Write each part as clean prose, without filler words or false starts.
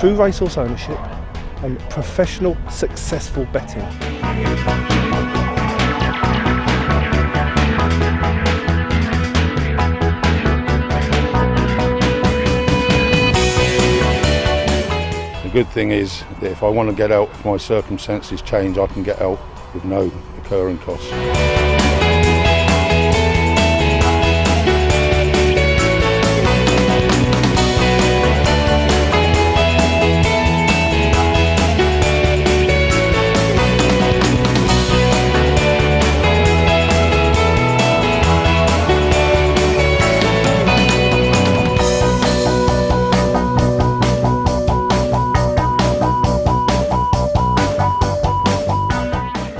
true racehorse ownership and professional, successful betting. The good thing is that if I want to get out, if my circumstances change, I can get out with no occurring costs.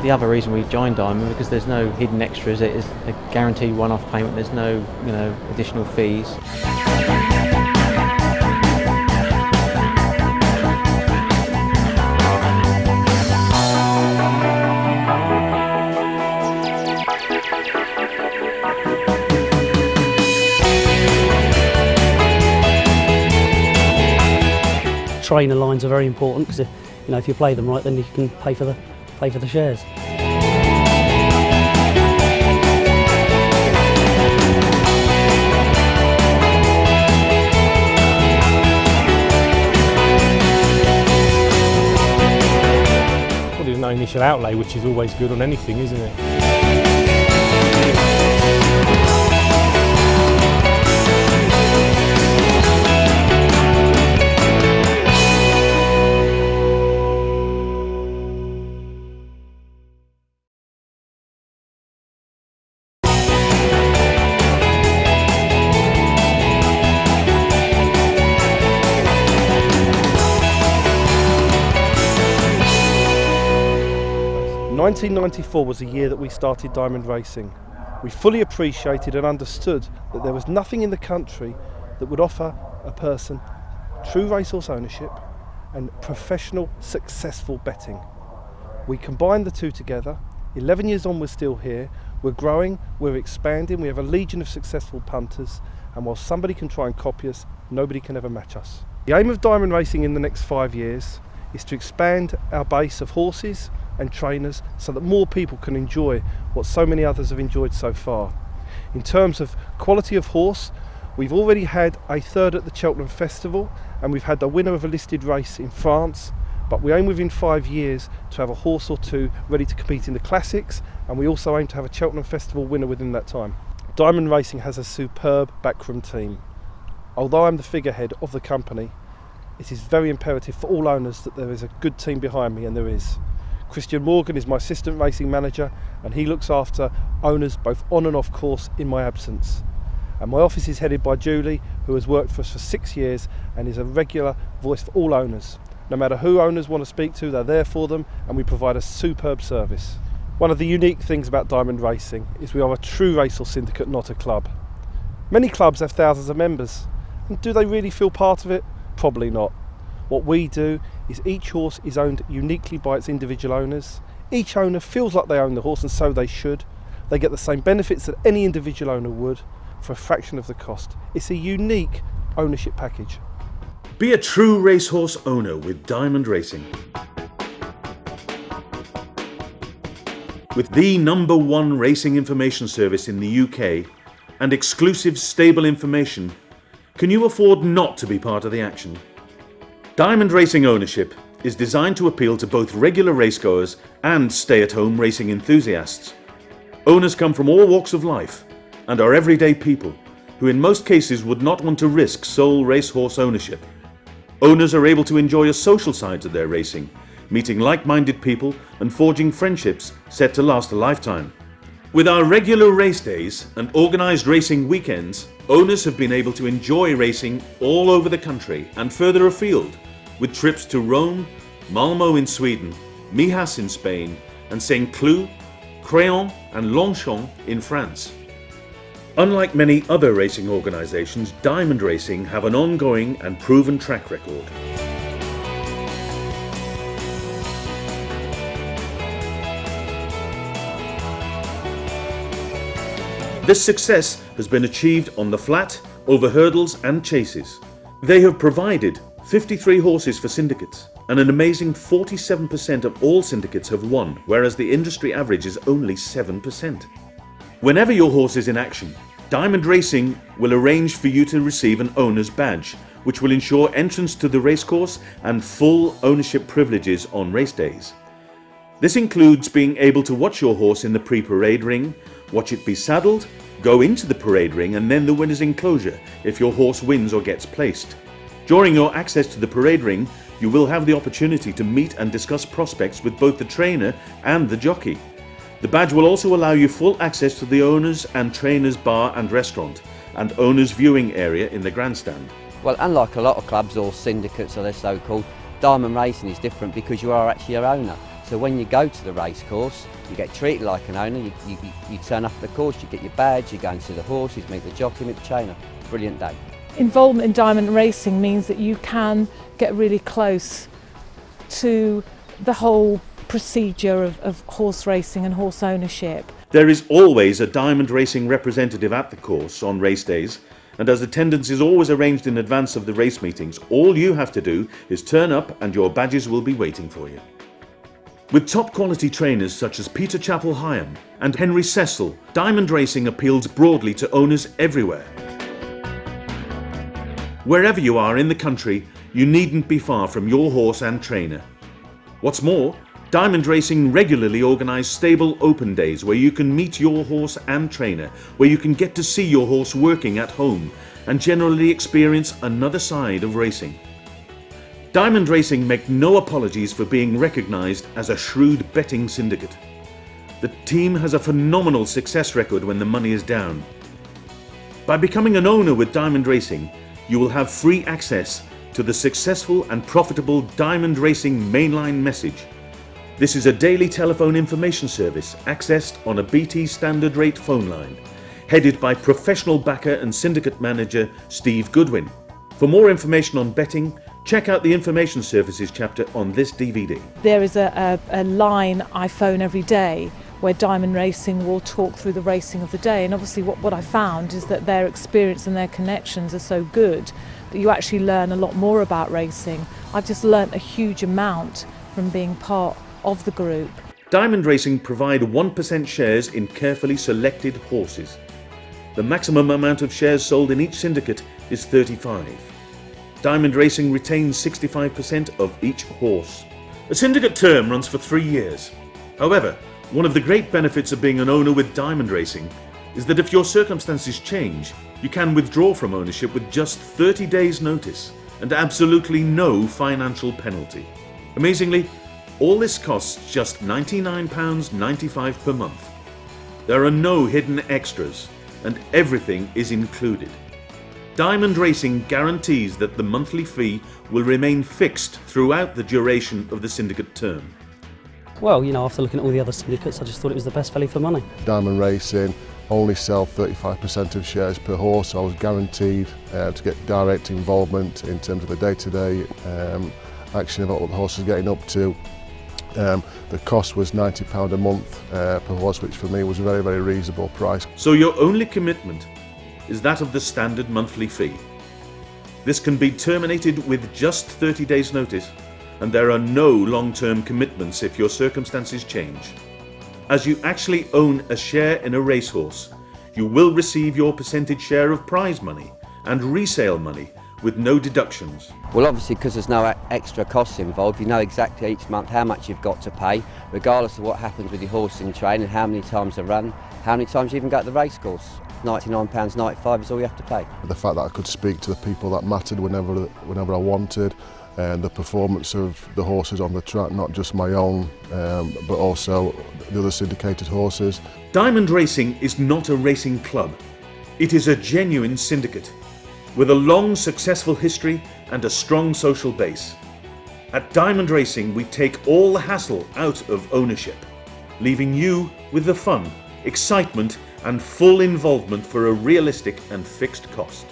The other reason we joined Diamoind because there's no hidden extras. It is a guaranteed one-off payment. There's no, additional fees. Trainer lines are very important because if you play them right, then you can pay for the shares. Well, there's no initial outlay, which is always good on anything, isn't it? 1994 was the year that we started Diamoind Racing. We fully appreciated and understood that there was nothing in the country that would offer a person true racehorse ownership and professional, successful betting. We combined the two together. 11 years on, we're still here. We're growing, we're expanding, we have a legion of successful punters, and while somebody can try and copy us, nobody can ever match us. The aim of Diamoind Racing in the next 5 years is to expand our base of horses and trainers so that more people can enjoy what so many others have enjoyed so far. In terms of quality of horse, we've already had a third at the Cheltenham Festival, and we've had the winner of a listed race in France, but we aim within 5 years to have a horse or two ready to compete in the classics, and we also aim to have a Cheltenham Festival winner within that time. Diamoind Racing has a superb backroom team. Although I'm the figurehead of the company, it is very imperative for all owners that there is a good team behind me, and there is. Christian Morgan is my assistant racing manager, and he looks after owners both on and off course in my absence. And my office is headed by Julie, who has worked for us for 6 years and is a regular voice for all owners. No matter who owners want to speak to, they're there for them, and we provide a superb service. One of the unique things about Diamoind Racing is we are a true racehorse syndicate, not a club. Many clubs have thousands of members, and do they really feel part of it? Probably not. What we do is each horse is owned uniquely by its individual owners. Each owner feels like they own the horse, and so they should. They get the same benefits that any individual owner would for a fraction of the cost. It's a unique ownership package. Be a true racehorse owner with Diamoind Racing. With the #1 racing information service in the UK and exclusive stable information, can you afford not to be part of the action? Diamoind Racing ownership is designed to appeal to both regular racegoers and stay-at-home racing enthusiasts. Owners come from all walks of life and are everyday people who in most cases would not want to risk sole racehorse ownership. Owners are able to enjoy a social side to their racing, meeting like-minded people and forging friendships set to last a lifetime. With our regular race days and organised racing weekends, owners have been able to enjoy racing all over the country and further afield, with trips to Rome, Malmö in Sweden, Mijas in Spain, and Saint Cloud, Créon and Longchamp in France. Unlike many other racing organisations, Diamoind Racing have an ongoing and proven track record. This success has been achieved on the flat, over hurdles and chases. They have provided 53 horses for syndicates, and an amazing 47% of all syndicates have won, whereas the industry average is only 7%. Whenever your horse is in action, Diamond Racing will arrange for you to receive an owner's badge, which will ensure entrance to the racecourse and full ownership privileges on race days. This includes being able to watch your horse in the pre-parade ring, watch it be saddled, go into the parade ring and then the winner's enclosure if your horse wins or gets placed. During your access to the parade ring, you will have the opportunity to meet and discuss prospects with both the trainer and the jockey. The badge will also allow you full access to the owner's and trainer's bar and restaurant, and owner's viewing area in the grandstand. Well, unlike a lot of clubs or syndicates, or they're so-called, Diamond Racing is different because you are actually your owner. So when you go to the race course, you get treated like an owner. You turn up at the course, you get your badge, you go and see the horses, meet the jockey, meet the trainer. Brilliant day. Involvement in diamond racing means that you can get really close to the whole procedure of horse racing and horse ownership. There is always a Diamond Racing representative at the course on race days, and as attendance is always arranged in advance of the race meetings, all you have to do is turn up and your badges will be waiting for you. With top quality trainers such as Peter Chappell-Hyam and Henry Cecil, Diamond Racing appeals broadly to owners everywhere. Wherever you are in the country, you needn't be far from your horse and trainer. What's more, Diamond Racing regularly organise stable open days where you can meet your horse and trainer, where you can get to see your horse working at home and generally experience another side of racing. Diamond Racing make no apologies for being recognised as a shrewd betting syndicate. The team has a phenomenal success record when the money is down. By becoming an owner with Diamond Racing, you will have free access to the successful and profitable Diamond Racing mainline message. This is a daily telephone information service accessed on a BT standard rate phone line, headed by professional backer and syndicate manager Steve Goodwin. For more information on betting, check out the information services chapter on this DVD. There is a line I phone every day where Diamond Racing will talk through the racing of the day, and obviously what I found is that their experience and their connections are so good that you actually learn a lot more about racing. I've just learnt a huge amount from being part of the group. Diamond Racing provide 1% shares in carefully selected horses. The maximum amount of shares sold in each syndicate is 35. Diamond Racing retains 65% of each horse. A syndicate term runs for 3 years. However, one of the great benefits of being an owner with Diamond Racing is that if your circumstances change, you can withdraw from ownership with just 30 days notice and absolutely no financial penalty. Amazingly, all this costs just £99.95 per month. There are no hidden extras and everything is included. Diamond Racing guarantees that the monthly fee will remain fixed throughout the duration of the syndicate term. Well, you know, after looking at all the other syndicates, I just thought it was the best value for money. Diamond Racing only sell 35% of shares per horse, so I was guaranteed to get direct involvement in terms of the day-to-day action of what the horse was getting up to. The cost was £90 a month per horse, which for me was a very, very reasonable price. So your only commitment is that of the standard monthly fee. This can be terminated with just 30 days notice, and there are no long-term commitments if your circumstances change. As you actually own a share in a racehorse, you will receive your percentage share of prize money and resale money with no deductions. Well, obviously, because there's no extra costs involved, you know exactly each month how much you've got to pay, regardless of what happens with your horse in training, how many times they run, how many times you even go to the race course. £99.95 is all you have to pay. The fact that I could speak to the people that mattered whenever I wanted, and the performance of the horses on the track, not just my own, but also the other syndicated horses. Diamond Racing is not a racing club. It is a genuine syndicate with a long successful history and a strong social base. At Diamond Racing, we take all the hassle out of ownership, leaving you with the fun, excitement and full involvement for a realistic and fixed cost.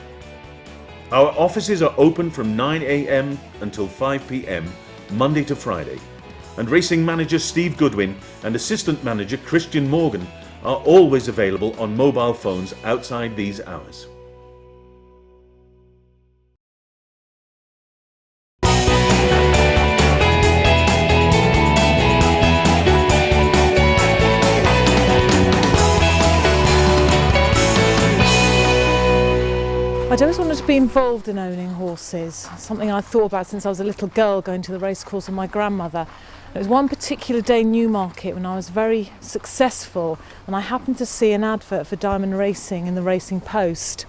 Our offices are open from 9 a.m. until 5 p.m. Monday to Friday, and racing manager Steve Goodwin and assistant manager Christian Morgan are always available on mobile phones outside these hours. be involved in owning horses, something I thought about since I was a little girl going to the racecourse with my grandmother. It was one particular day in Newmarket when I was very successful and I happened to see an advert for Diamond Racing in the Racing Post.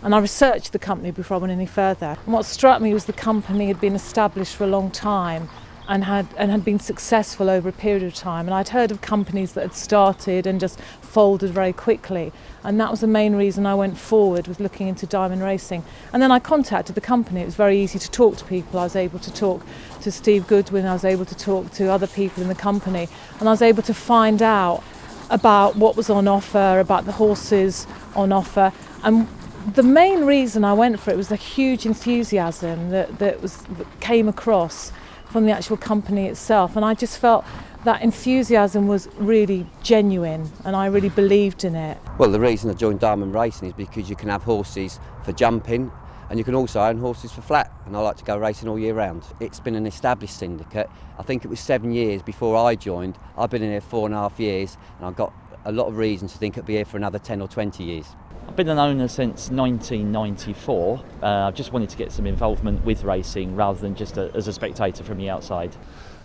And I researched the company before I went any further. And what struck me was the company had been established for a long time and had been successful over a period of time. And I'd heard of companies that had started and just folded very quickly. And that was the main reason I went forward with looking into Diamond Racing. And then I contacted the company. It was very easy to talk to people. I was able to talk to Steve Goodwin. I was able to talk to other people in the company. And I was able to find out about what was on offer, about the horses on offer. And the main reason I went for it was the huge enthusiasm that came across from the actual company itself, and I just felt that enthusiasm was really genuine and I really believed in it. Well, the reason I joined Diamond Racing is because you can have horses for jumping and you can also own horses for flat, and I like to go racing all year round. It's been an established syndicate. I think it was 7 years before I joined. I've been in here 4.5 years and I've got a lot of reason to think it'll be here for another 10 or 20 years. I've been an owner since 1994. I've just wanted to get some involvement with racing rather than just as a spectator from the outside.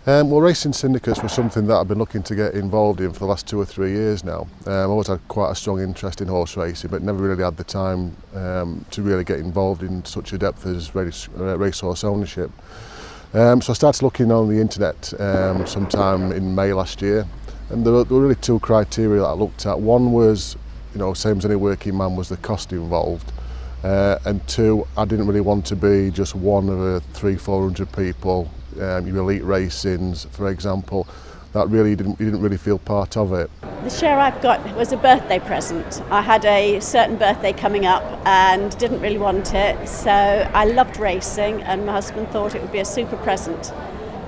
Well, racing syndicates was something that I've been looking to get involved in for the last 2 or 3 years now. I've always had quite a strong interest in horse racing, but never really had the time to really get involved in such a depth as racehorse ownership. So I started looking on the internet sometime in May last year, and there were really 2 criteria that I looked at. One was, same as any working man, was the cost involved. And 2, I didn't really want to be just one of 300-400 people. Your elite racings, for example, that really you didn't really feel part of it. The share I've got was a birthday present. I had a certain birthday coming up and didn't really want it, so I loved racing, and my husband thought it would be a super present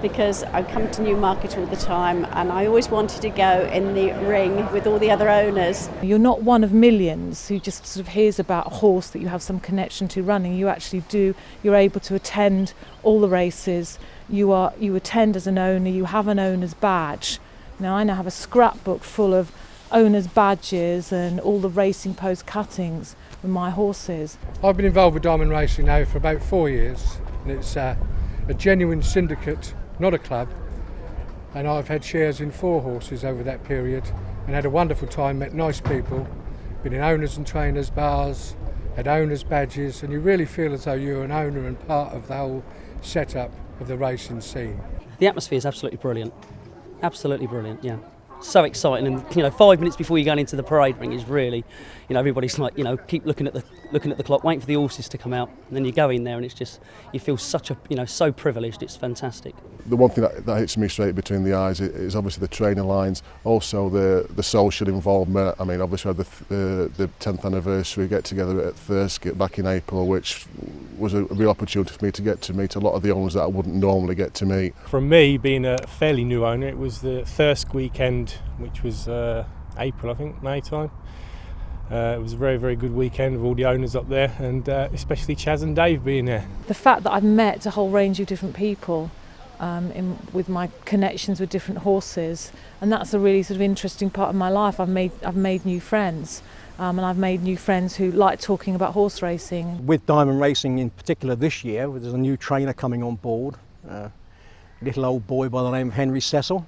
because I come to Newmarket all the time and I always wanted to go in the ring with all the other owners. You're not one of millions who just sort of hears about a horse that you have some connection to running. You actually do. You're able to attend all the races. You attend as an owner. You have an owner's badge. Now I now have a scrapbook full of owner's badges and all the Racing Post cuttings with my horses. I've been involved with Diamond Racing now for about 4 years, and it's a genuine syndicate, not a club, and I've had shares in 4 horses over that period and had a wonderful time, met nice people, been in owners and trainers bars, had owners badges, and you really feel as though you're an owner and part of the whole setup of the racing scene. The atmosphere is absolutely brilliant, yeah. So exciting, and 5 minutes before you go into the parade ring is really, everybody's like, keep looking at the clock, waiting for the horses to come out, and then you go in there and it's just, you feel such a, so privileged. It's fantastic. The one thing that hits me straight between the eyes is obviously the trainer lines, also the social involvement. I mean, obviously we had the 10th anniversary get together at Thurskett back in April, which was a real opportunity for me to get to meet a lot of the owners that I wouldn't normally get to meet. From me, being a fairly new owner, it was the Thurskett weekend, which was April, I think, May time. It was a very, very good weekend with all the owners up there, and especially Chaz and Dave being there. The fact that I've met a whole range of different people with my connections with different horses, and that's a really sort of interesting part of my life. I've made new friends, and I've made new friends who like talking about horse racing. With Diamond Racing in particular this year, there's a new trainer coming on board, a little old boy by the name of Henry Cecil,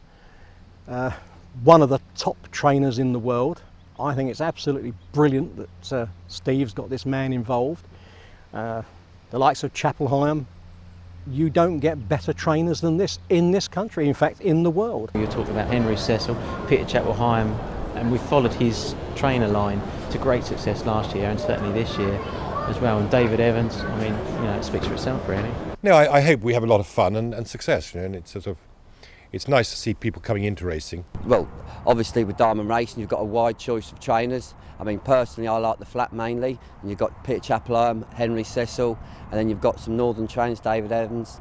one of the top trainers in the world. I think it's absolutely brilliant that Steve's got this man involved. The likes of Chapelheim, you don't get better trainers than this in this country, in fact in the world. You're talking about Henry Cecil, Peter Chapelheim, and we've followed his trainer line to great success last year and certainly this year as well. And David Evans, I mean, it speaks for itself really. No, I hope we have a lot of fun and success, and it's nice to see people coming into racing. Well, obviously with Diamond Racing you've got a wide choice of trainers. I mean, personally I like the flat mainly, and you've got Peter Chapelheim, Henry Cecil, and then you've got some northern trainers, David Evans,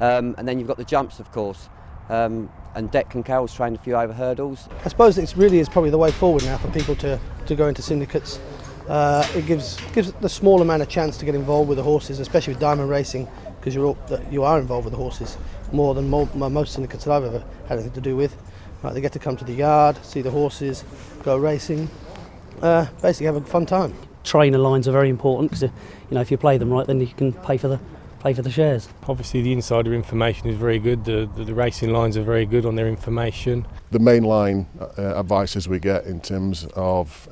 and then you've got the jumps of course, and Declan Carroll's trained a few over hurdles. I suppose it really is probably the way forward now for people to go into syndicates. It gives the smaller man a chance to get involved with the horses, especially with Diamond Racing, because you are involved with the horses more than most syndicates that I've ever had anything to do with. They get to come to the yard, see the horses, go racing, basically have a fun time. trainer lines are very important because if you play them right, then you can pay for the shares. Obviously the insider information is very good, the racing lines are very good on their information. The main line advices we get in terms of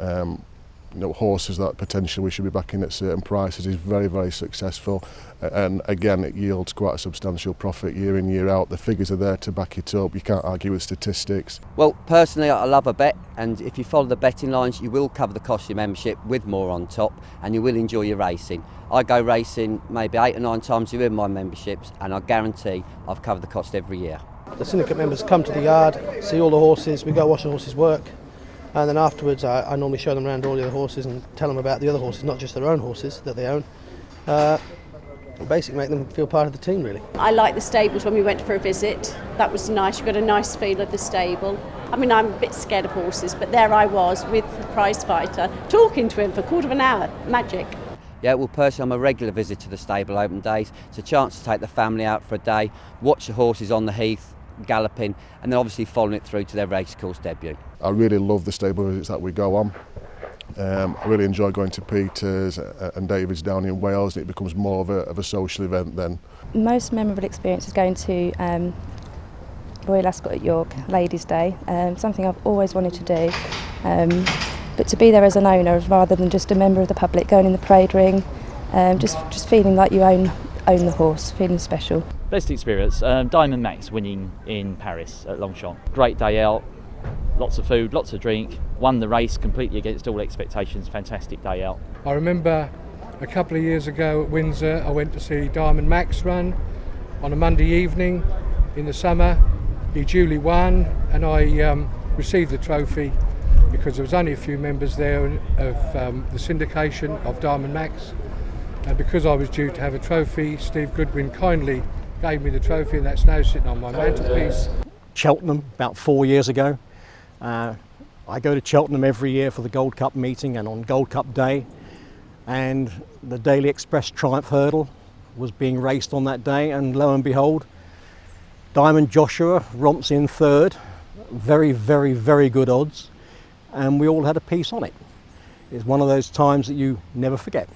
horses that potentially we should be backing at certain prices is very, very successful, and again it yields quite a substantial profit year in, year out. The figures are there to back it up, you can't argue with statistics. Well, personally I love a bet, and if you follow the betting lines you will cover the cost of your membership with more on top, and you will enjoy your racing. I go racing maybe 8 or 9 times a year in my memberships, and I guarantee I've covered the cost every year. The syndicate members come to the yard, see all the horses, we go watch the horses work, and then afterwards I normally show them around all the other horses and tell them about the other horses, not just their own horses that they own. Basically make them feel part of the team, really. I like the stables when we went for a visit. That was nice, you got a nice feel of the stable. I mean, I'm a bit scared of horses, but there I was with the prize fighter, talking to him for a quarter of an hour. Magic. Yeah, well, personally, I'm a regular visitor to the stable open days. It's a chance to take the family out for a day, watch the horses on the heath, galloping, and then obviously following it through to their racecourse debut. I really love the stable visits that we go on. I really enjoy going to Peter's and David's down in Wales, and it becomes more of a social event then. Most memorable experience is going to Royal Ascot at York, Ladies' Day, something I've always wanted to do. But to be there as an owner rather than just a member of the public, going in the parade ring, just feeling like you own the horse, feeling special. Best experience, Diamond Max winning in Paris at Longchamp. Great day out, lots of food, lots of drink, won the race completely against all expectations, fantastic day out. I remember a couple of years ago at Windsor I went to see Diamond Max run on a Monday evening in the summer. He duly won, and I received the trophy because there was only a few members there of the syndication of Diamond Max, and because I was due to have a trophy, Steve Goodwin kindly gave me the trophy, and that's now sitting on my mantelpiece. Cheltenham about 4 years ago. I go to Cheltenham every year for the Gold Cup meeting and on Gold Cup day, and the Daily Express Triumph Hurdle was being raced on that day, and lo and behold, Diamond Joshua romps in third, very, very, very good odds, and we all had a piece on it. It's one of those times that you never forget.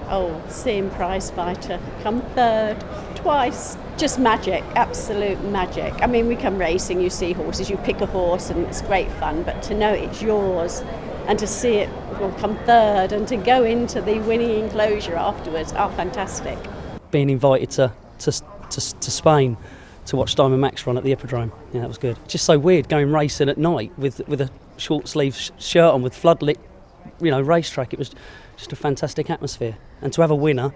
Oh, seeing prize fighter come third twice. Just magic, absolute magic. I mean, we come racing, you see horses, you pick a horse and it's great fun, but to know it's yours and to see it come third and to go into the winning enclosure afterwards are fantastic. Being invited to Spain to watch Diamond Max run at the Hippodrome, yeah, that was good. Just so weird going racing at night with a short sleeve shirt on with floodlit, racetrack. It was just a fantastic atmosphere, and to have a winner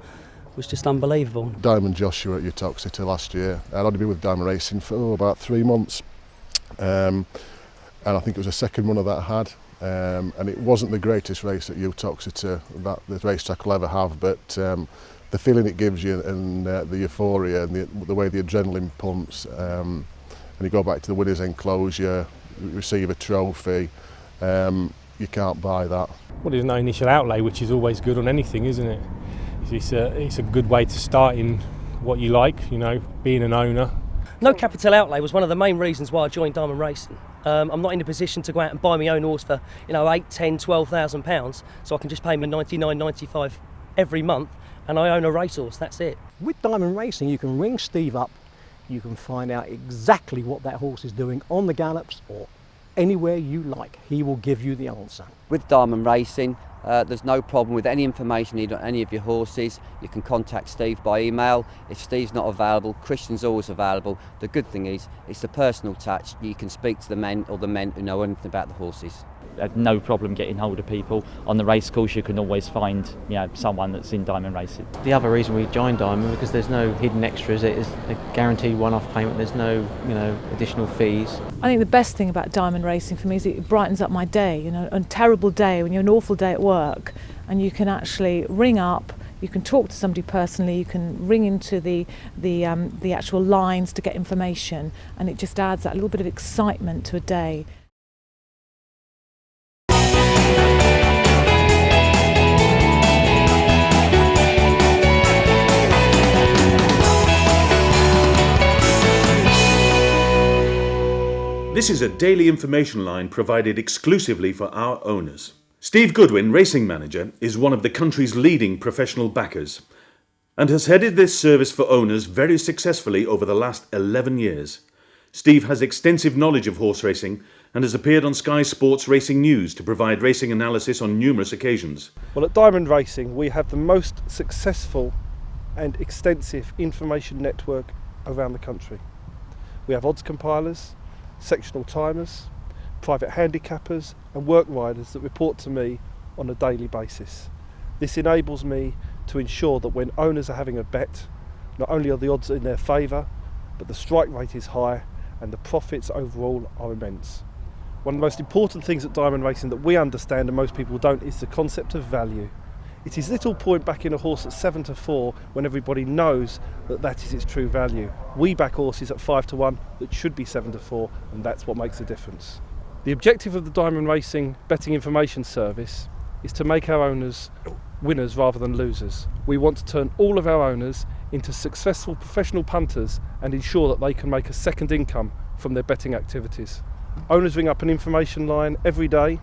was just unbelievable. Diamond Joshua at Uttoxeter last year. I'd only been with Diamond Racing for about 3 months, and I think it was the second run of that I had, and it wasn't the greatest race at Uttoxeter that the racetrack will ever have, but the feeling it gives you and the euphoria and the way the adrenaline pumps, and you go back to the winner's enclosure, you receive a trophy, you can't buy that. Well, there's no initial outlay, which is always good on anything, isn't it? It's a good way to start in what you like, being an owner. No capital outlay was one of the main reasons why I joined Diamond Racing. I'm not in a position to go out and buy my own horse for 8, 10, 12,000 pounds, so I can just pay me $99.95 every month, and I own a racehorse. That's it. With Diamond Racing, you can ring Steve up, you can find out exactly what that horse is doing on the gallops or anywhere you like. He will give you the answer. With Diamond Racing, there's no problem with any information you need on any of your horses. You can contact Steve by email. If Steve's not available, Christian's always available. The good thing is, it's the personal touch. You can speak to the men who know anything about the horses. Had no problem getting hold of people. On the race course you can always find someone that's in Diamond Racing. The other reason we joined Diamond because there's no hidden extras. It is a guaranteed one-off payment. There's no additional fees. I think the best thing about Diamond Racing for me is it brightens up my day. A terrible day when you're an awful day at work, and you can actually ring up. You can talk to somebody personally. You can ring into the actual lines to get information, and it just adds that little bit of excitement to a day. This is a daily information line provided exclusively for our owners. Steve Goodwin, racing manager, is one of the country's leading professional backers and has headed this service for owners very successfully over the last 11 years. Steve has extensive knowledge of horse racing and has appeared on Sky Sports Racing News to provide racing analysis on numerous occasions. Well, at Diamond Racing we have the most successful and extensive information network around the country. We have odds compilers, sectional timers, private handicappers and work riders that report to me on a daily basis. This enables me to ensure that when owners are having a bet, not only are the odds in their favour, but the strike rate is high and the profits overall are immense. One of the most important things at Diamond Racing that we understand and most people don't is the concept of value. It is little point backing a horse at 7-4 when everybody knows that that is its true value. We back horses at 5-1 that should be 7-4, and that's what makes a difference. The objective of the Diamond Racing Betting Information Service is to make our owners winners rather than losers. We want to turn all of our owners into successful professional punters and ensure that they can make a second income from their betting activities. Owners ring up an information line every day.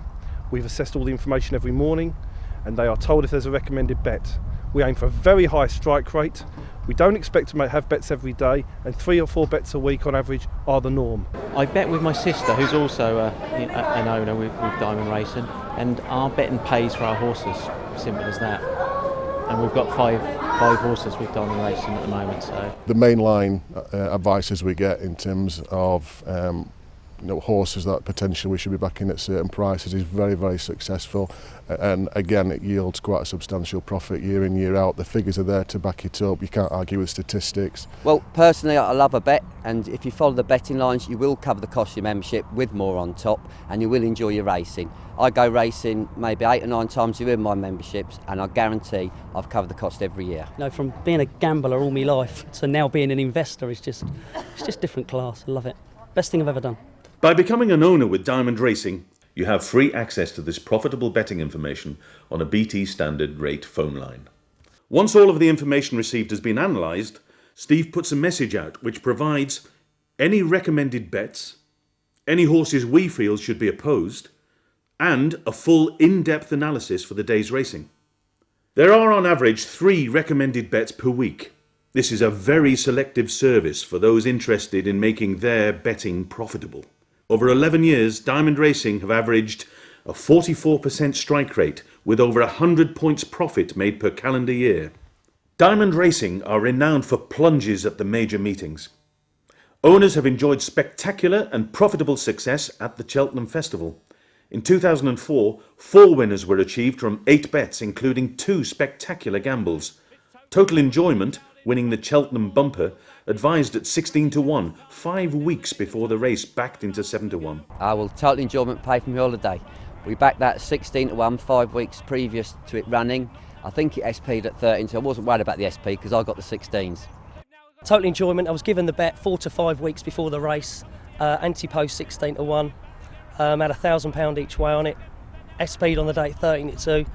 We've assessed all the information every morning and they are told if there's a recommended bet. We aim for a very high strike rate. We don't expect to have bets every day, and 3 or 4 bets a week on average are the norm. I bet with my sister, who's also an owner with Diamond Racing, and our betting pays for our horses, simple as that. And we've got five horses with Diamond Racing at the moment. So the mainline advices we get in terms of horses that potentially we should be backing at certain prices is very, very successful, and again it yields quite a substantial profit year in, year out. The figures are there to back it up. You can't argue with statistics. Well, personally I love a bet, and if you follow the betting lines you will cover the cost of your membership with more on top, and you will enjoy your racing. I go racing maybe 8 or 9 times a year in my memberships, and I guarantee I've covered the cost every year. From being a gambler all my life to now being an investor it's just different class. I love it. Best thing I've ever done. By becoming an owner with Diamond Racing, you have free access to this profitable betting information on a BT standard rate phone line. Once all of the information received has been analysed, Steve puts a message out which provides any recommended bets, any horses we feel should be opposed, and a full in-depth analysis for the day's racing. There are on average 3 recommended bets per week. This is a very selective service for those interested in making their betting profitable. Over 11 years, Diamond Racing have averaged a 44% strike rate with over 100 points profit made per calendar year. Diamond Racing are renowned for plunges at the major meetings. Owners have enjoyed spectacular and profitable success at the Cheltenham Festival. In 2004, 4 winners were achieved from 8 bets, including 2 spectacular gambles. Total Enjoyment, winning the Cheltenham bumper, advised at 16-1, 5 weeks before the race backed into 7-1. Total Enjoyment pay for my holiday. We backed that 16-1, 5 weeks previous to it running. I think it SP'd at 13, so I wasn't worried about the SP because I got the 16s. Total Enjoyment, I was given the bet 4 to 5 weeks before the race, anti-post 16-1, had £1,000 each way on it, SP'd on the day 13-2.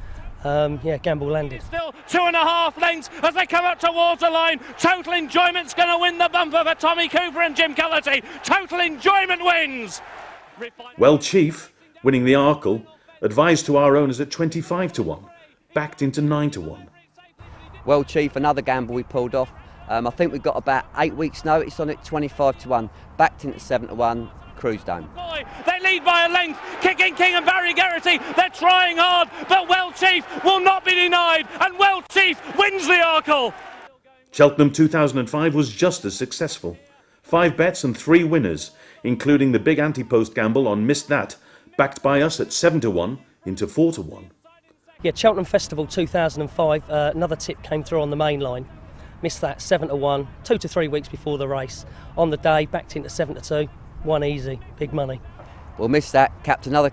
Gamble landed. Still 2.5 lengths as they come up towards the line. Total Enjoyment's going to win the bumper for Tommy Cooper and Jim Cullity. Total Enjoyment wins. Well Chief, winning the Arkle, advised to our owners at 25-1, backed into 9-1. Well Chief, another gamble we pulled off. I think we've got about 8 weeks notice on it, 25-1, backed into 7-1. Cruised home. They lead by a length. Kicking King and Barry Geraghty. They're trying hard, but Well Chief will not be denied, and Well Chief wins the Arkle. Cheltenham 2005 was just as successful. 5 bets and 3 winners, including the big anti-post gamble on Missed That, backed by us at 7-1 into 4-1. Cheltenham Festival 2005, another tip came through on the main line. Missed That 7-1, 2 to 3 weeks before the race. On the day, backed into 7-2. 1 easy, big money. Well, Missed That capped another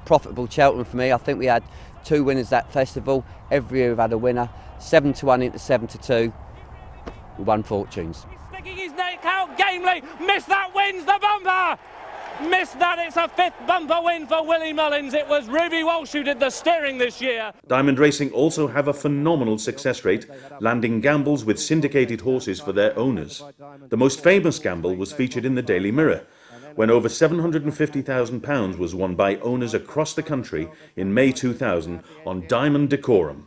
profitable Cheltenham for me. I think we had 2 winners that festival. Every year we've had a winner. 7-1 into 7-2. We won fortunes. Sticking his neck out gamely. Missed That wins the bumper. Missed That, it's a 5th bumper win for Willie Mullins. It was Ruby Walsh who did the steering this year. Diamond Racing also have a phenomenal success rate, landing gambles with syndicated horses for their owners. The most famous gamble was featured in the Daily Mirror, when over £750,000 was won by owners across the country in May 2000 on Diamoind Decorum.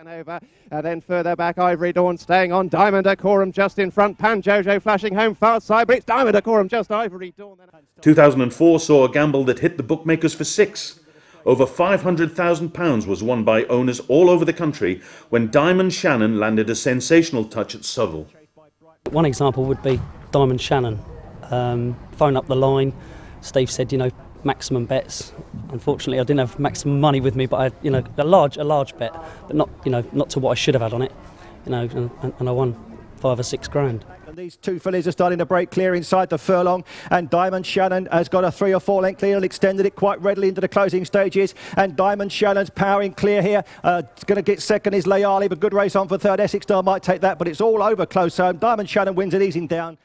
Over. Then further back, Ivory Dawn staying on. Diamoind Decorum just in front. Pan Jojo flashing home far side, but it's Diamoind Decorum, just Ivory Dawn. 2004 saw a gamble that hit the bookmakers for six. Over £500,000 was won by owners all over the country when Diamond Shannon landed a sensational touch at Southall. One example would be Diamond Shannon. Phone up the line. Steve said, maximum bets. Unfortunately, I didn't have maximum money with me, but I had, a large bet, but not to what I should have had on it, and I won 5 or 6 grand. And these two fillies are starting to break clear inside the furlong, and Diamond Shannon has got a 3 or 4 length lead and extended it quite readily into the closing stages, and Diamond Shannon's powering clear here. It's going to get second is Layali, but good race on for third. Essex Star might take that, but it's all over close home. Diamond Shannon wins it, easing down.